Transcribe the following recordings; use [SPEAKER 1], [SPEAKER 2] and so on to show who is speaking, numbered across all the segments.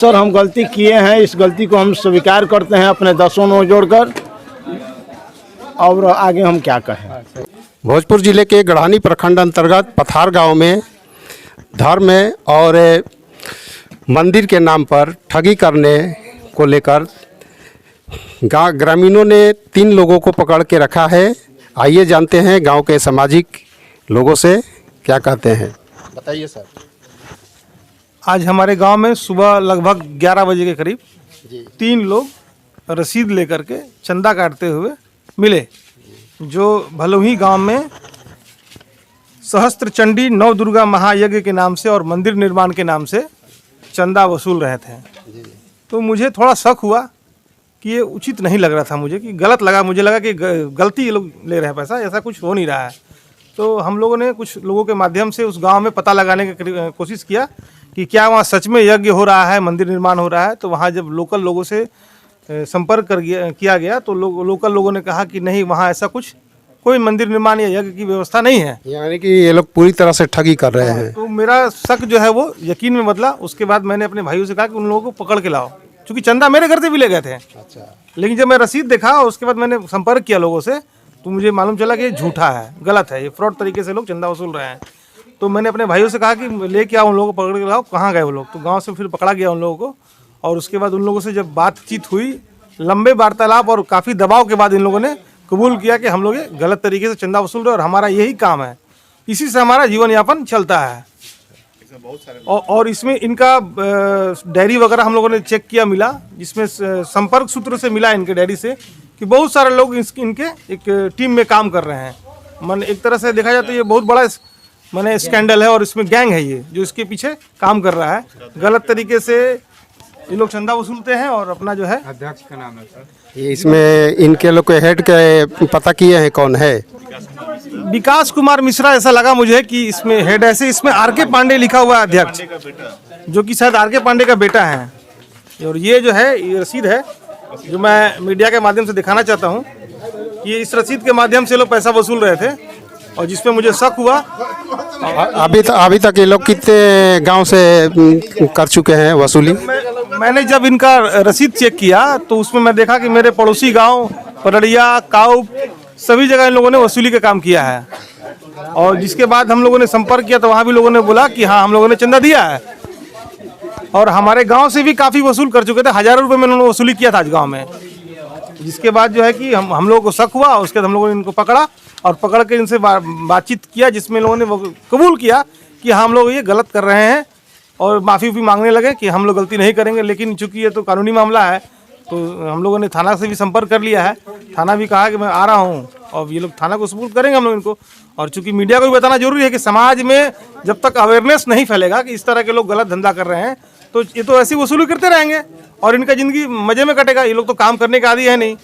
[SPEAKER 1] Sir हम गलती किए हैं, इस गलती को हम स्वीकार करते हैं अपने 10 नोट जोड़कर। और आगे हम क्या कहें।
[SPEAKER 2] भोजपुर जिले के गढ़ानी प्रखंड अंतर्गत पथार गांव में धर्म और मंदिर के नाम पर ठगी करने को लेकर ग्रामीणों ने 3 लोगों को पकड़ के रखा है। आइए जानते हैं गांव के सामाजिक लोगों से क्या कहते हैं। बताइए सर।
[SPEAKER 3] आज हमारे गांव में सुबह लगभग 11 बजे के करीब 3 लोग रसीद लेकर के चंदा काटते हुए मिले, जो भलोही गांव में सहस्त्र चंडी नव दुर्गा महायज्ञ के नाम से और मंदिर निर्माण के नाम से चंदा वसूल रहे थे। तो मुझे थोड़ा शक हुआ कि ये उचित नहीं लग रहा था, मुझे कि गलत लगा। मुझे लगा कि गलती ये लोग ले रहे हैं पैसा, ऐसा कुछ हो नहीं रहा है। तो हम लोगों ने कुछ लोगों के माध्यम से उस गांव में पता लगाने की कोशिश किया कि क्या वहाँ सच में यज्ञ हो रहा है, मंदिर निर्माण हो रहा है। तो वहाँ जब लोकल लोगों से संपर्क किया गया तो लोकल लोगों ने कहा कि नहीं, वहाँ ऐसा कुछ कोई मंदिर निर्माण या यज्ञ की व्यवस्था नहीं है।
[SPEAKER 2] यानी कि ये लोग पूरी तरह से ठगी कर रहे हैं।
[SPEAKER 3] तो मेरा शक जो है वो यकीन में बदला। उसके बाद मैंने अपने भाइयों से कहा कि उन लोगों को पकड़ के लाओ, क्योंकि चंदा मेरे घर से भी ले गए थे।
[SPEAKER 2] अच्छा।
[SPEAKER 3] लेकिन जब मैं रसीद देखा और उसके बाद मैंने संपर्क किया लोगों से, तो मुझे मालूम चला कि ये झूठा है, गलत है, ये फ्रॉड तरीके से लोग चंदा वसूल रहे हैं। तो मैंने अपने भाइयों से कहा कि लेके आओ उन लोगों को, पकड़ के लाओ। कहाँ गए वो लोग? तो गाँव से फिर पकड़ा गया उन लोगों को। और उसके बाद उन लोगों से जब बातचीत हुई, लंबे वार्तालाप और काफ़ी दबाव के बाद इन लोगों ने कबूल किया कि हम लोग ये गलत तरीके से चंदा वसूल रहे और हमारा यही काम है, इसी से हमारा जीवन यापन चलता है। और इसमें इनका डायरी वगैरह हम लोगों ने चेक किया, मिला, जिसमें संपर्क सूत्र से मिला इनके डायरी से कि बहुत सारे लोग इनके एक टीम में काम कर रहे हैं। मन एक तरह से देखा जाए तो ये बहुत बड़ा माने स्कैंडल है और इसमें गैंग है ये जो इसके पीछे काम कर रहा है। गलत तरीके से ये लोग चंदा वसूलते हैं और अपना जो है
[SPEAKER 4] अध्यक्ष का नाम है सर।
[SPEAKER 2] ये इसमें इनके लोग के हेड के पता किए हैं कौन है?
[SPEAKER 3] विकास कुमार मिश्रा ऐसा लगा मुझे कि इसमें हेड ऐसे, इसमें आर.के. पांडे लिखा हुआ है अध्यक्ष, जो कि शायद आर.के. पांडे का बेटा है। और ये जो है ये रसीद है जो मैं मीडिया के माध्यम से दिखाना चाहता हूँ। ये इस रसीद के माध्यम से लोग पैसा वसूल रहे थे और जिसमें मुझे शक हुआ।
[SPEAKER 2] अभी तक ये लोग कितने गांव से कर चुके हैं वसूली?
[SPEAKER 3] मैंने जब इनका रसीद चेक किया तो उसमें मैं देखा कि मेरे पड़ोसी गांव परड़िया, काऊ, सभी जगह इन लोगों ने वसूली का काम किया है। और जिसके बाद हम लोगों ने संपर्क किया तो वहाँ भी लोगों ने बोला कि हाँ, हम लोगों ने चंदा दिया है। और हमारे गांव से भी काफ़ी वसूल कर चुके थे, हज़ारों रुपये में उन्होंने वसूली किया था आज गाँव में। जिसके बाद जो है कि हम लोगों को शक हुआ। उसके बाद हम लोगों ने इनको पकड़ा और पकड़ के इनसे बातचीत किया, जिसमें लोगों ने कबूल किया कि हम लोग ये गलत कर रहे हैं और माफ़ी भी मांगने लगे कि हम लोग गलती नहीं करेंगे। लेकिन चूंकि ये तो कानूनी मामला है तो हम लोगों ने थाना से भी संपर्क कर लिया है। थाना भी कहा कि मैं आ रहा हूँ और ये लोग थाना को सबूत करेंगे हम लोग इनको। और चूंकि मीडिया को भी बताना जरूरी है कि समाज में जब तक अवेयरनेस नहीं फैलेगा कि इस तरह के लोग गलत धंधा कर रहे हैं तो ये तो ऐसी वसूली करते रहेंगे और इनका ज़िंदगी मज़े में कटेगा। ये लोग तो काम करने का आदी है नहीं,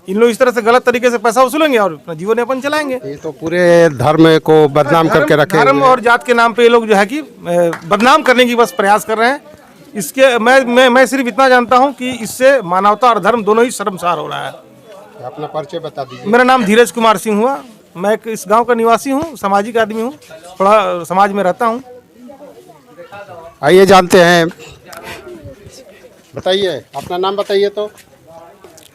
[SPEAKER 3] इन लोग इस तरह से गलत तरीके से पैसा वसूलेंगे और अपना जीवन यापन चलाएंगे।
[SPEAKER 2] ये तो पूरे धर्म को बदनाम करके रखे।
[SPEAKER 3] धर्म और जात के नाम पे ये लोग जो है कि बदनाम करने की बस प्रयास कर रहे हैं। इसके मैं सिर्फ इतना जानता हूं कि इससे मानवता और धर्म दोनों ही शर्मसार हो रहा है।
[SPEAKER 2] अपना परिचय बता दीजिए।
[SPEAKER 3] मेरा नाम धीरज कुमार सिंह हुआ। मैं इस गांव का निवासी हूं, सामाजिक आदमी हूं, थोड़ा समाज में रहता हूं।
[SPEAKER 2] आइए जानते हैं। बताइए अपना नाम बताइए। तो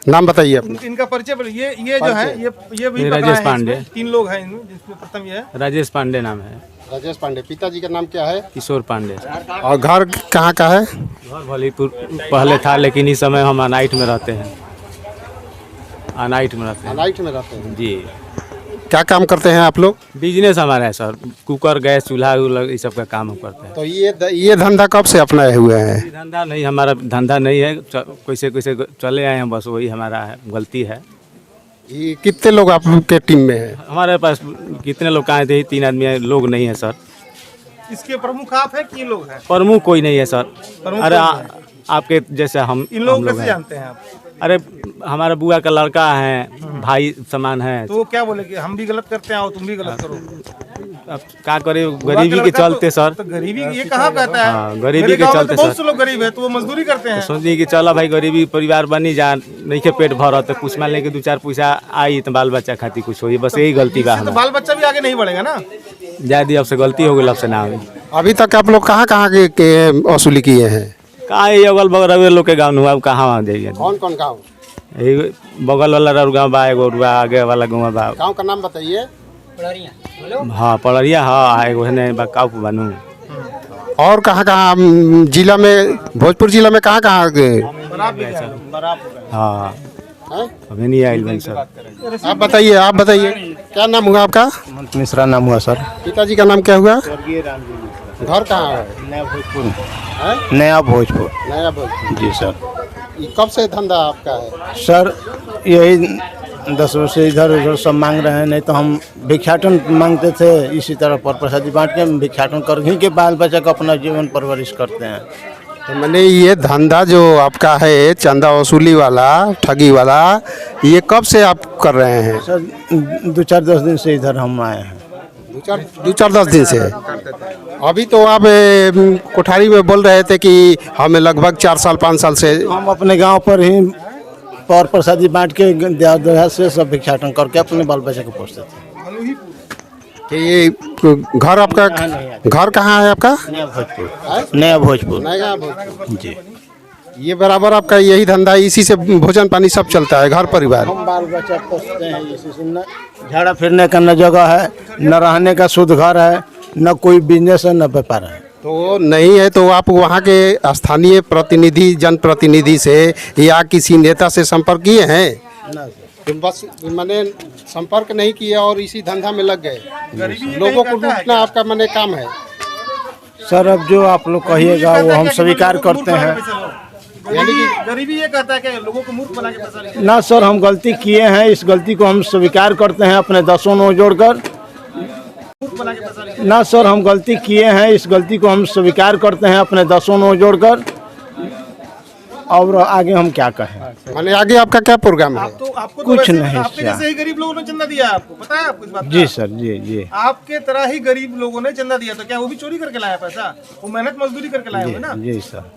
[SPEAKER 2] नाम बताइए अपना।
[SPEAKER 3] इनका परिचय ये जो है ये भी
[SPEAKER 4] राजेश पांडे।
[SPEAKER 3] 3 लोग हैं इनमें, जिसमें प्रथम ये है
[SPEAKER 4] राजेश पांडे नाम है।
[SPEAKER 2] राजेश पांडे। पिताजी का नाम क्या है?
[SPEAKER 4] किशोर पांडे।
[SPEAKER 2] और घर कहाँ का है?
[SPEAKER 4] घर भलीपुर पहले था, लेकिन इस समय हम अनाइट में रहते हैं। अनाइट में रहते हैं।
[SPEAKER 2] अनाइट में रहते हैं
[SPEAKER 4] जी।
[SPEAKER 2] क्या काम करते हैं आप लोग?
[SPEAKER 4] बिजनेस हमारा है सर, कुकर, गैस, चूल्हा इस सब का काम हम करते हैं।
[SPEAKER 2] तो ये धंधा कब से अपनाए हुए हैं?
[SPEAKER 4] धंधा नहीं, हमारा धंधा नहीं है, कैसे कैसे चले आए हैं, बस वही हमारा है, गलती है।
[SPEAKER 2] ये कितने लोग आपके टीम में हैं?
[SPEAKER 4] हमारे पास कितने लोग आए थे? 3 आदमी है, लोग नहीं है सर।
[SPEAKER 3] इसके प्रमुख आप है कि ये लोग हैं?
[SPEAKER 4] प्रमुख कोई नहीं है सर। अरे आपके जैसे हम
[SPEAKER 3] इन लोग कैसे
[SPEAKER 4] हैं।
[SPEAKER 3] जानते हैं आप?
[SPEAKER 4] अरे हमारा बुआ का लड़का है, भाई समान है।
[SPEAKER 3] तो वो क्या बोले कि हम भी गलत करते हैं और तुम भी गलत करो?
[SPEAKER 4] अब क्या करे, गरीबी के चलते सर।
[SPEAKER 3] तो गरीबी ये कहाँ कहता है?
[SPEAKER 4] हाँ, गरीबी के चलते
[SPEAKER 3] बहुत
[SPEAKER 4] सर।
[SPEAKER 3] से लोग गरीब है तो वो मजदूरी करते हैं।
[SPEAKER 4] सोचिए कि चलो भाई गरीबी परिवार बनी जा, नहीं के पेट भर तो कुछ मान लेके 2-4 पैसा आई तो बाल बच्चा खाती कुछ हो, बस यही गलती बा।
[SPEAKER 3] तो बाल बच्चा भी आगे नहीं बढ़ेगा ना।
[SPEAKER 4] जाए दी, अब से गलती हो गई, अब से ना हुई।
[SPEAKER 2] अभी तक आप लोग कहाँ के वसूली किए हैं?
[SPEAKER 4] कहाँ ये अगल बगल रउआ लोग के गाँव में अब कहाँ वहाँ जाइए।
[SPEAKER 2] कौन कौन गाँव?
[SPEAKER 4] यही बगल वाला रउआ गाँव बा, एगो रुआ आगे वाला गाँव बा।
[SPEAKER 2] गाँव का नाम बताइए।
[SPEAKER 4] हाँ पड़रिया, हाँ एगो है नहीं काऊ बनू।
[SPEAKER 2] और कहाँ कहाँ जिला में, भोजपुर जिला में कहाँ कहाँ गए?
[SPEAKER 4] हाँ
[SPEAKER 2] हैं?
[SPEAKER 4] अभी नहीं आयल बन सर।
[SPEAKER 2] आप बताइए क्या नाम हुआ आपका?
[SPEAKER 1] हेमंत मिश्रा नाम हुआ सर।
[SPEAKER 2] पिताजी का नाम क्या हुआ? घर कहाँ है?
[SPEAKER 1] नया भोजपुर।
[SPEAKER 2] हैं?
[SPEAKER 1] नया भोजपुर।
[SPEAKER 2] नया भोजपुर।
[SPEAKER 1] जी सर।
[SPEAKER 2] ये कब से धंधा आपका है?
[SPEAKER 1] सर यही 10 वर्ष से इधर उधर सब मांग रहे हैं, नहीं तो हम भिक्षाटन मांगते थे, इसी तरह पर प्रसादी बांट के भिक्षाटन कर ही के बाल बच्चा का अपना जीवन परवरिश करते हैं।
[SPEAKER 2] तो मैंने ये धंधा जो आपका है चंदा वसूली वाला, ठगी वाला, ये कब से आप कर रहे हैं?
[SPEAKER 1] सर 2-4-10 दिन से इधर हम आए हैं।
[SPEAKER 2] 2-4-10 दिन से। अभी तो आप कोठारी में बोल रहे थे कि हमें लगभग 4 साल 5 साल से।
[SPEAKER 1] हम अपने गांव पर ही पौर प्रसादी बांट के देहात से सब भिक्षाटन करके अपने बाल बच्चे को पोसते थे।
[SPEAKER 2] कि ये घर आपका, घर कहाँ है आपका?
[SPEAKER 1] नया भोजपुर। नया भोजपुर।
[SPEAKER 2] नया भोजपुर।
[SPEAKER 1] जी।
[SPEAKER 2] ये बराबर आपका यही धंधा, इसी से भोजन पानी सब चलता है, घर परिवार?
[SPEAKER 1] हम बाल बच्चा पोसते हैं, इसी से न झाड़ा फिरने का न जगह है, न रहने का शुद्ध घर है, न कोई बिजनेस है, न व्यापार है।
[SPEAKER 2] तो नहीं है तो आप वहाँ के स्थानीय प्रतिनिधि, जनप्रतिनिधि से या किसी नेता से संपर्क किए हैं?
[SPEAKER 1] ना
[SPEAKER 2] तो बस मैंने संपर्क नहीं किया और इसी धंधा में लग गए। लोगों को लूटना आपका मैंने काम है।
[SPEAKER 1] सर अब जो आप लोग कहिएगा वो हम स्वीकार करते हैं।
[SPEAKER 2] यानी कि
[SPEAKER 3] गरीबी ये कहता है कि लोगों को मूर्ख बना के पैसा लेके।
[SPEAKER 1] ना सर हम गलती किए हैं, इस गलती को हम स्वीकार करते हैं अपने 10 नौ जोड़कर। ना सर हम गलती किए हैं, इस गलती को हम स्वीकार करते हैं अपने 10 नौ जोड़कर। और आगे हम क्या कहें?
[SPEAKER 2] माने आगे आपका क्या प्रोग्राम है?
[SPEAKER 3] तो आपको
[SPEAKER 1] कुछ
[SPEAKER 3] वैसे
[SPEAKER 1] नहीं
[SPEAKER 3] आपके
[SPEAKER 1] सर।
[SPEAKER 3] जैसे ही गरीब लोगों ने चंदा दिया है, आपको पता है आपको इस बात का?
[SPEAKER 1] जी सर। जी जी
[SPEAKER 3] आपके तरह ही गरीब लोगों ने चंदा दिया, तो क्या वो भी चोरी करके लाया पैसा? वो मेहनत मजदूरी करके लाए होंगे ना।
[SPEAKER 1] जी सर।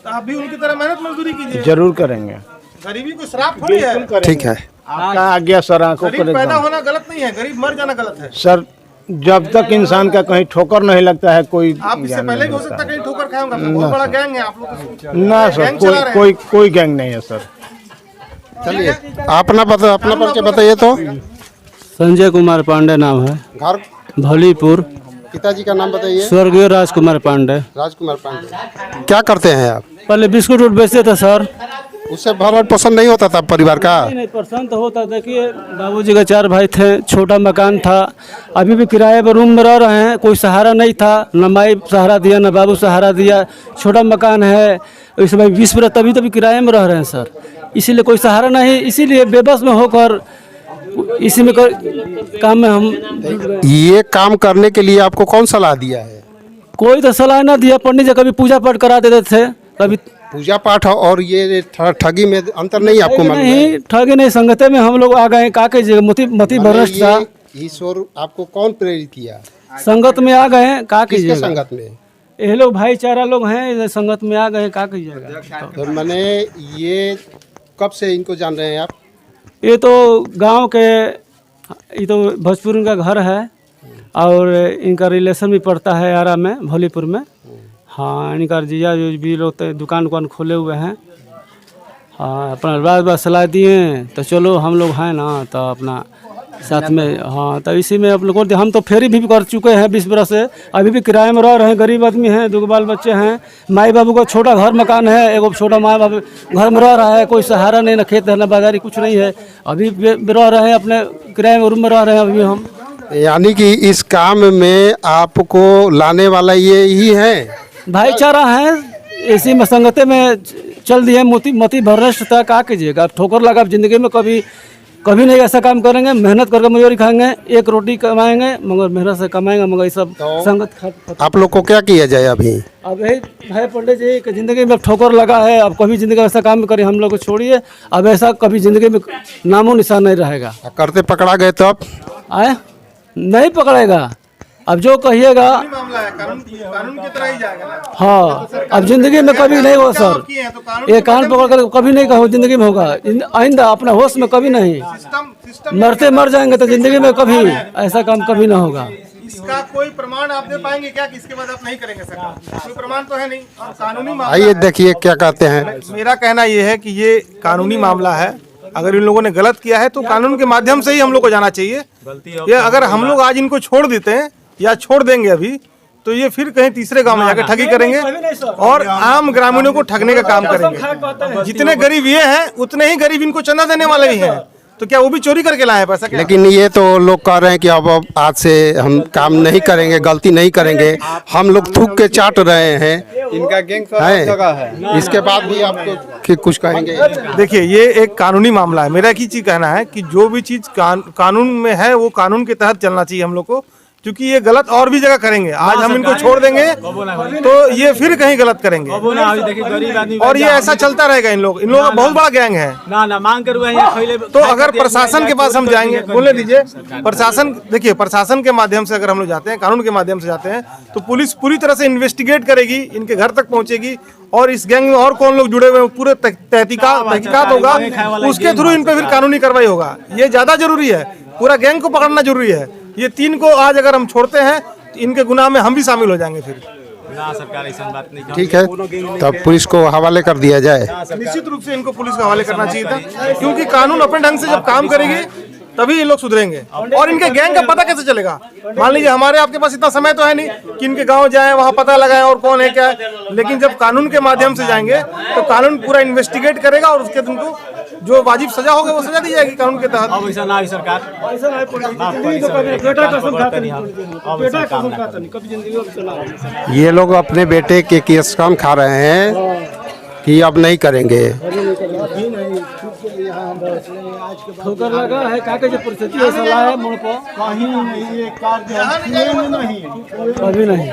[SPEAKER 3] तो आप भी उनकी तरह मेहनत मजदूरी कीजिए।
[SPEAKER 1] जरूर करेंगे।
[SPEAKER 3] गरीबी कोई श्राप थोड़ी है।
[SPEAKER 2] ठीक है।
[SPEAKER 1] आपका आज्ञा सर आंखों
[SPEAKER 3] गरीब
[SPEAKER 1] पर
[SPEAKER 3] पैदा
[SPEAKER 1] एकदम।
[SPEAKER 3] होना गलत नहीं है, गरीब मर जाना गलत है।
[SPEAKER 1] सर जब तक इंसान का कहीं ठोकर नहीं लगता है कोई
[SPEAKER 3] आप इससे
[SPEAKER 1] ज्ञान
[SPEAKER 3] पहले
[SPEAKER 1] नहीं
[SPEAKER 3] भी हो
[SPEAKER 1] होता
[SPEAKER 3] सकता है
[SPEAKER 1] है।
[SPEAKER 3] कहीं ठोकर खाए होंगे। बहुत बड़ा गैंग है आप लोग का।
[SPEAKER 1] ना सर
[SPEAKER 3] गैंग चला रहे
[SPEAKER 1] कोई
[SPEAKER 3] हैं।
[SPEAKER 1] कोई गैंग नहीं है सर।
[SPEAKER 2] चलिए अपना परिचय बताइए तो।
[SPEAKER 5] संजय कुमार पांडे नाम है,
[SPEAKER 2] घर,
[SPEAKER 5] भलीपुर।
[SPEAKER 2] पिताजी का नाम बताइए।
[SPEAKER 5] स्वर्गीय राजकुमार पांडे।
[SPEAKER 2] राजकुमार पांडे। क्या करते हैं आप?
[SPEAKER 5] पहले बिस्कुट उट बेचते थे सर।
[SPEAKER 2] उससे भरण पोषण नहीं होता था परिवार का?
[SPEAKER 5] नहीं परेशान तो होता। देखिए बाबूजी के 4 भाई थे, छोटा मकान था, अभी भी किराए पर रूम में रह रहे हैं। कोई सहारा नहीं था, न माई सहारा दिया न बाबू सहारा दिया। छोटा मकान है, इस समय 20 बरस तभी किराए में रह रहे हैं सर। इसीलिए कोई सहारा नहीं, इसीलिए बेबस में होकर इसी में काम में हम।
[SPEAKER 2] ये काम करने के लिए आपको कौन सलाह दिया है?
[SPEAKER 5] कोई तो सलाह ना दिया। पंडित जी कभी पूजा पाठ करा देते थे, कभी
[SPEAKER 2] पूजा पाठ और ये ठगी में अंतर नहीं आपको मालूम है?
[SPEAKER 5] नहीं, ठगी नहीं। संगते में हम लोग आ गए। काके जी मती भ्रष्ट था।
[SPEAKER 2] ईश्वर आपको कौन प्रेरित किया?
[SPEAKER 5] संगत में आ गए। का
[SPEAKER 2] किसके
[SPEAKER 5] कीजिएगा?
[SPEAKER 2] संगत में?
[SPEAKER 5] ये लोग भाईचारा लोग हैं, संगत में आ गए। का कीजिएगा?
[SPEAKER 2] तो मैंने ये कब से इनको जान रहे हैं आप?
[SPEAKER 5] ये तो गांव के, ये तो भोजपुर का घर है और इनका रिलेशन भी पड़ता है आरा में, भोलीपुर में। हाँ इनका जीजा जो भी लोग तो दुकान खोले हुए हैं। हाँ अपना बात सलाह दिए तो चलो हम लोग हैं ना, तो अपना साथ में। हाँ तो इसी में आप लोगों हम तो फेरी भी कर चुके हैं 20 बरस से। अभी भी किराए में रह रहे हैं, गरीब आदमी हैं, 2 बाल बच्चे हैं। माई बाबू का छोटा घर मकान है, एगो छोटा माँ बाबू घर में रह रहा है। कोई सहारा नहीं, ना खेत है ना बाजारी, कुछ नहीं है। अभी रह रहे हैं अपने किराए में, रूम में रह रहे हैं अभी हम।
[SPEAKER 2] यानी कि इस काम में आपको लाने वाला ये ही है?
[SPEAKER 5] भाईचारा है, इसी में संगते में चल दिए। मती भ्रष्ट था। का कीजिएगा? ठोकर लगा जिंदगी में। कभी नहीं ऐसा काम करेंगे। मेहनत करके मजदूरी खाएंगे, 1 रोटी कमाएंगे, मगर मेहनत से कमाएंगे, मगर ये सब संगत।
[SPEAKER 2] आप लोग को क्या किया जाए अभी?
[SPEAKER 5] अब यही भाई पंडित जी कि जिंदगी में ठोकर लगा है। अब कभी जिंदगी में ऐसा काम करें हम लोग को छोड़िए। अब ऐसा कभी जिंदगी में नामो निशान नहीं रहेगा।
[SPEAKER 2] करते पकड़ा गए तो अब
[SPEAKER 5] आए नहीं पकड़ेगा। अब जो कहिएगा
[SPEAKER 3] मामला है, कानून की तरह ही जाएगा ना।
[SPEAKER 5] हाँ अब जिंदगी में कभी नहीं हो सर। ये कान पकड़ कर कभी नहीं कहो जिंदगी में होगा। आइंदा अपना होश में कभी नहीं।
[SPEAKER 3] सिस्टम
[SPEAKER 5] मरते मर जाएंगे तो जिंदगी में कभी ऐसा काम कभी ना होगा।
[SPEAKER 3] इसका कोई प्रमाण आप दे पाएंगे क्या कि इसके बाद आप नहीं करेंगे सरकार? कोई प्रमाण तो है नहीं और कानूनी मामला
[SPEAKER 2] आइए
[SPEAKER 3] है।
[SPEAKER 2] देखिए क्या कहते हैं।
[SPEAKER 3] मेरा कहना ये है कि ये कानूनी मामला है। अगर इन लोगों ने गलत किया है तो कानून के माध्यम से ही हम लोग को जाना चाहिए। ये अगर हम लोग आज इनको छोड़ देते हैं या छोड़ देंगे अभी, तो ये फिर कहीं तीसरे गांव में जाकर ठगी करेंगे और आम ग्रामीणों को ठगने का काम करेंगे। जितने गरीब ये हैं उतने ही गरीब इनको चंदा देने वाले भी हैं। तो क्या वो भी चोरी करके लाए हैं पैसा क्या?
[SPEAKER 2] लेकिन ये तो लोग कह रहे हैं कि अब आज से हम काम नहीं करेंगे, गलती नहीं करेंगे, हम लोग थूक के चाट रहे हैं।
[SPEAKER 6] इनका गैंग
[SPEAKER 2] है इसके बाद भी आपको कुछ कहेंगे?
[SPEAKER 3] देखिए, ये एक कानूनी मामला है। मेरा एक ही चीज कहना है कि जो भी चीज कानून में है वो कानून के तहत चलना चाहिए हम लोग को, क्योंकि ये गलत और भी जगह करेंगे। आज हम इनको छोड़ देंगे तो ये फिर कहीं गलत करेंगे और ये ऐसा चलता रहेगा। इन लोगों का बहुत बड़ा गैंग है
[SPEAKER 4] ना मांग कर।
[SPEAKER 3] तो अगर प्रशासन के पास हम जाएंगे, बोलने दीजिए, प्रशासन, देखिए प्रशासन के माध्यम से अगर हम लोग जाते हैं, कानून के माध्यम से जाते हैं, तो पुलिस पूरी तरह से इन्वेस्टिगेट करेगी, इनके घर तक पहुंचेगी और इस गैंग में और कौन लोग जुड़े हुए हैं पूरे तहकीकात होगा, उसके थ्रू इन पे फिर कानूनी कार्रवाई होगा। ये ज्यादा जरूरी है, पूरा गैंग को पकड़ना जरूरी है। ये 3 को आज अगर हम छोड़ते हैं तो इनके गुनाह में हम भी शामिल हो जाएंगे फिर।
[SPEAKER 4] ना सरकार ऐसा बात नहीं।
[SPEAKER 2] ठीक है, तब पुलिस को हवाले कर दिया जाए।
[SPEAKER 3] निश्चित रूप से इनको पुलिस के हवाले करना चाहिए था, क्योंकि कानून अपने ढंग से जब काम करेगी तभी ये लोग सुधरेंगे। और इनके गैंग का पता कैसे चलेगा? मान लीजिए हमारे आपके पास इतना समय तो है नहीं कि इनके गांव जाएं, वहां पता लगाएं और कौन है क्या है, लेकिन जब कानून के माध्यम से जाएंगे तो कानून पूरा इन्वेस्टिगेट करेगा और उसके उनको जो वाजिब सजा होगा वो सजा दी जाएगी कानून के तहत।
[SPEAKER 4] अब ऐसा ना है सरकार।
[SPEAKER 2] ये लोग अपने बेटे के केस काम खा रहे हैं कि अब नहीं करेंगे।
[SPEAKER 5] ठोकर लगा है, काके जो परिस्थिति है सलाह है मोड़ पर
[SPEAKER 1] कहीं नहीं, ये कार्य नहीं,
[SPEAKER 5] अभी नहीं।